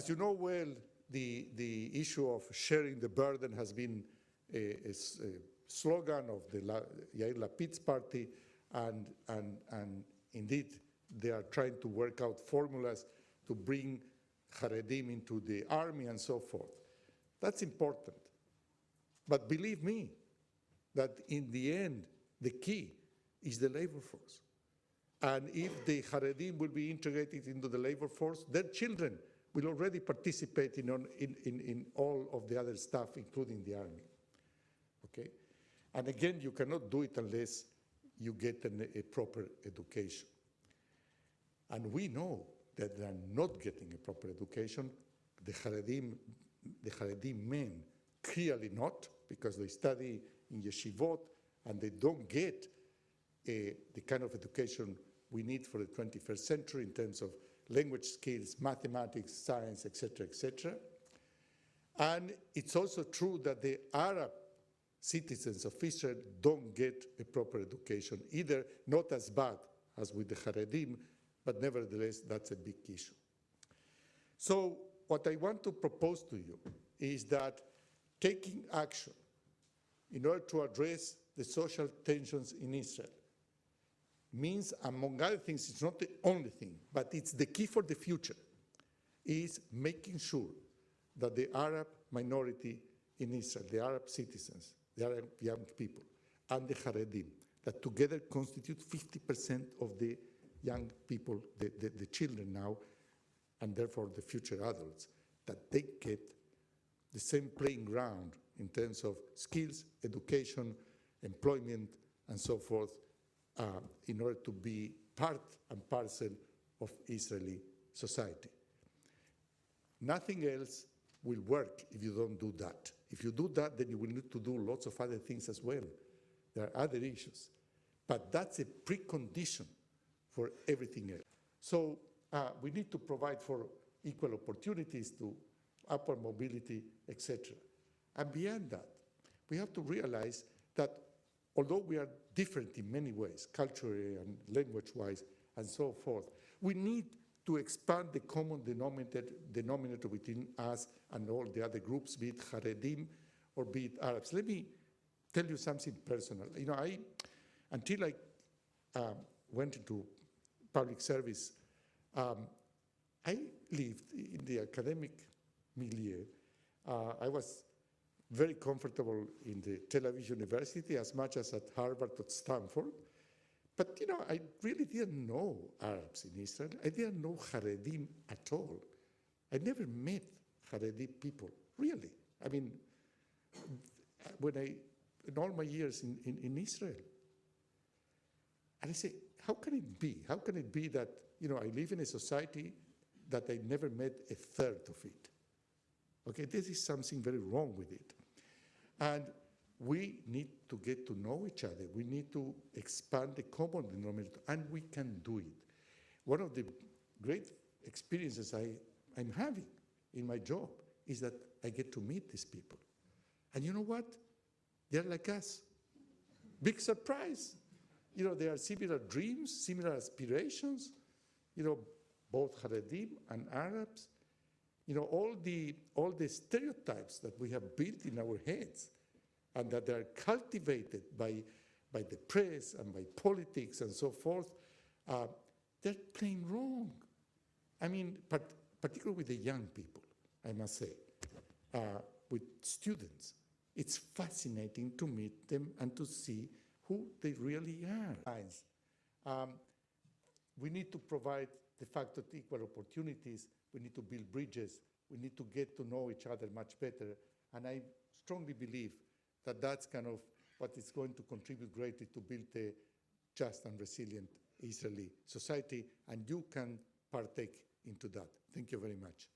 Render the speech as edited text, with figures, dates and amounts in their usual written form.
As you know well, the issue of sharing the burden has been a slogan of the Yair Lapid's party, and indeed they are trying to work out formulas to bring Haredim into the army and so forth. That's important. But believe me, that in the end, the key is the labor force. And if the Haredim will be integrated into the labor force, their children will already participate in all of the other stuff, including the army. Okay? And again, you cannot do it unless you get a proper education. And we know that they are not getting a proper education. The Haredim men clearly not, because they study in yeshivot and they don't get the kind of education we need for the 21st century in terms of language skills, mathematics, science, etc., etc. And it's also true that the Arab citizens of Israel don't get a proper education, either not as bad as with the Haredim, but nevertheless, that's a big issue. So what I want to propose to you is that taking action in order to address the social tensions in Israel means, among other things, it's not the only thing, but it's the key for the future, is making sure that the Arab minority in Israel, the Arab citizens, the Arab young people, and the Haredim, that together constitute 50% of the young people, the children now, and therefore the future adults, that they get the same playing ground in terms of skills, education, employment, and so forth, in order to be part and parcel of Israeli society. Nothing else will work if you don't do that. If you do that, then you will need to do lots of other things as well. There are other issues. But that's a precondition for everything else. So we need to provide for equal opportunities to upward mobility, etc. And beyond that, we have to realize that although we are different in many ways, culturally and language-wise and so forth, we need to expand the common denominator between us and all the other groups, be it Haredim or be it Arabs. Let me tell you something personal. You know, until I went into public service, I lived in the academic milieu. I was very comfortable in the Tel Aviv University, as much as at Harvard or Stanford. But, you know, I really didn't know Arabs in Israel. I didn't know Haredim at all. I never met Haredi people, really. I mean, in all my years in Israel. And I say, how can it be? How can it be that, you know, I live in a society that I never met a third of it? Okay, this is something very wrong with it. And we need to get to know each other. We need to expand the common denominator, and we can do it. One of the great experiences I'm having in my job is that I get to meet these people. And you know what? They're like us. Big surprise. You know, they are similar dreams, similar aspirations, you know, both Haredim and Arabs. You know, all the stereotypes that we have built in our heads and that are cultivated by the press and by politics and so forth, they're plain wrong. I mean, particularly with the young people, I must say, with students. It's fascinating to meet them and to see who they really are. We need to provide de facto equal opportunities. We need to build bridges. We need to get to know each other much better. And I strongly believe that that's kind of what is going to contribute greatly to build a just and resilient Israeli society. And you can partake into that. Thank you very much.